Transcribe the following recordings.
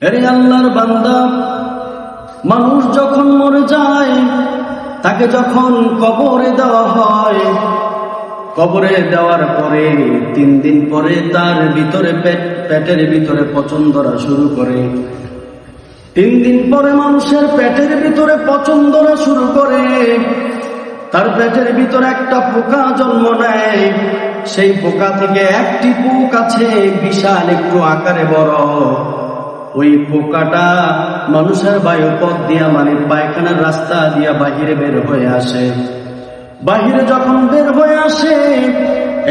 আরে আল্লাহর বান্দা, মানুষ যখন মরে যায়, তাকে যখন কবরে দেওয়া হয়, কবরে দেওয়ার পরে 3 দিন পরে তার ভিতরে পেটের ভিতরে পচন ধরা শুরু করে। 3 দিন পরে মানুষের পেটের ভিতরে পচন ধরা শুরু করে। তার পেটের ভিতরে একটা পোকা জন্ম নেয়। সেই পোকা থেকে একটি পোক আছে বিশাল একটু আকারে বড়। ওই পোকাটা মানুষের বায়ুপথ দিয়া, মানে পায়খানার রাস্তা দিয়া বাহিরে বের হয়ে আসে। বাহিরে যখন বের হয়ে আসে,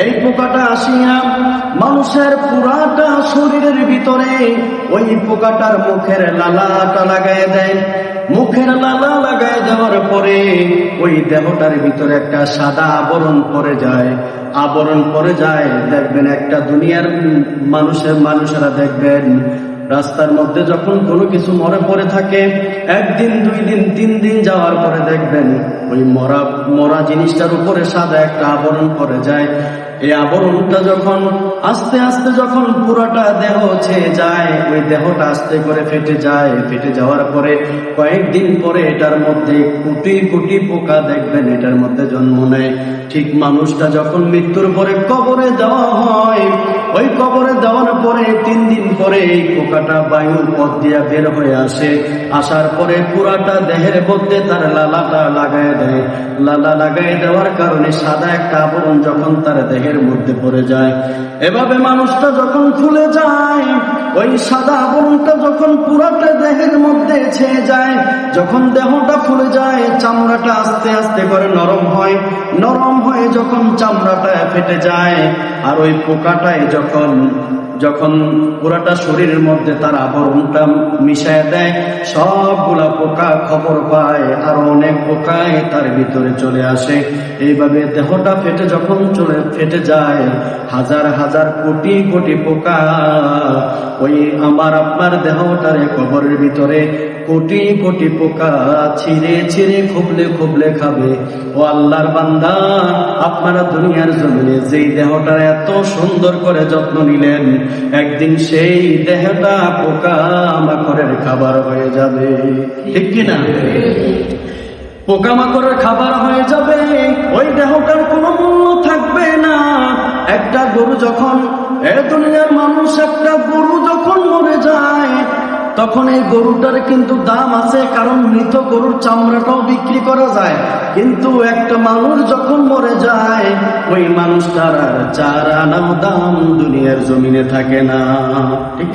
এই পোকাটা আসিয়া মানুষের পুরাটা শরীরের ভিতরে ওই পোকাটার মুখের লালাটা লাগায় দেয়। মুখের লালা লাগায় দেওয়ার পরে ওই দেহটার ভিতরে একটা সাদা আবরণ পড়ে যায়। আবরণ পড়ে যায়, দেখবেন একটা দুনিয়ার মানুষেরা দেখবেন রাস্তার মধ্যে যখন কোনো কিছু মরে পড়ে থাকে, 1 দিন 2 দিন 3 দিন যাওয়ার পরে দেখবেন ওই মরা জিনিসটার উপরে সাদা একটা আবরণ পড়ে যায়। এই আবরণটা যখন আস্তে আস্তে যখন পুরাটা দেহ ছেয়ে যায়, ওই দেহটা আস্তে করে ফেটে যায়। ফেটে যাওয়ার পরে কয়েকদিন পরে এটার মধ্যে কোটি কোটি পোকা দেখবেন এটার মধ্যে জন্ম নেয়। ঠিক মানুষটা যখন মৃত্যুর পরে কবরে দেওয়া হয়, ওই কবরে দেওয়ার পরে 3 দিন পরে এই পোকাটা বায়ুর পথ দিয়ে বের হয়ে আসে। আসার পরে পুরাটা দেহের মধ্যে তার লালাটা লাগায় দেয়। লালা লাগায় দেওয়ার কারণে সাদা একটা আবরণ যখন তার দেহের মধ্যে পড়ে যায়, এভাবে মানুষটা যখন ফুলে যায়, ওই সাদা আবরণটা যখন পুরাটা দেহের মধ্যে ছেয়ে যায়, যখন দেহটা ফুলে যায়, চামড়াটা আস্তে আস্তে করে নরম হয়। নরম হয়ে যখন চামড়াটা ফেটে যায়, আর ওই পোকাটায় যখন পুরাটা শরীরের মধ্যে তার আবরণটা মিশায় দেয়, সবগুলা পোকা খবর পায়, আর অনেক পোকায় তার ভিতরে চলে আসে। এইভাবে দেহটা ফেটে যায়, হাজার হাজার কোটি কোটি পোকা ওই আমার আপনার দেহটারে কবরের ভিতরে কোটি কোটি পোকা ছিঁড়ে ছিঁড়ে খুবলে খাবে। ও আল্লাহর বান্দা, আপনারা দুনিয়ার জমিনে যেই দেহটার এত সুন্দর করে যত্ন নিলেন, একদিন সেই দেহটা পোকা মাকড়ের খাবার হয়ে যাবে, ঠিক কিনা? পোকামাকড়ের খাবার হয়ে যাবে, ওই দেহটার কোনো মূল্য থাকবে না। একটা গরু যখন, দুনিয়ার মানুষ, একটা গরু যখন মরে যায়, তখন এই গরুটার কিন্তু দাম আছে, কারণ মৃত গরুর চামড়াটাও বিক্রি করা যায়। কিন্তু একটা মানুষ যখন মরে যায়, ওই মানুষটার আর 4 আনাও দাম দুনিয়ার জমিনে থাকে না, ঠিক?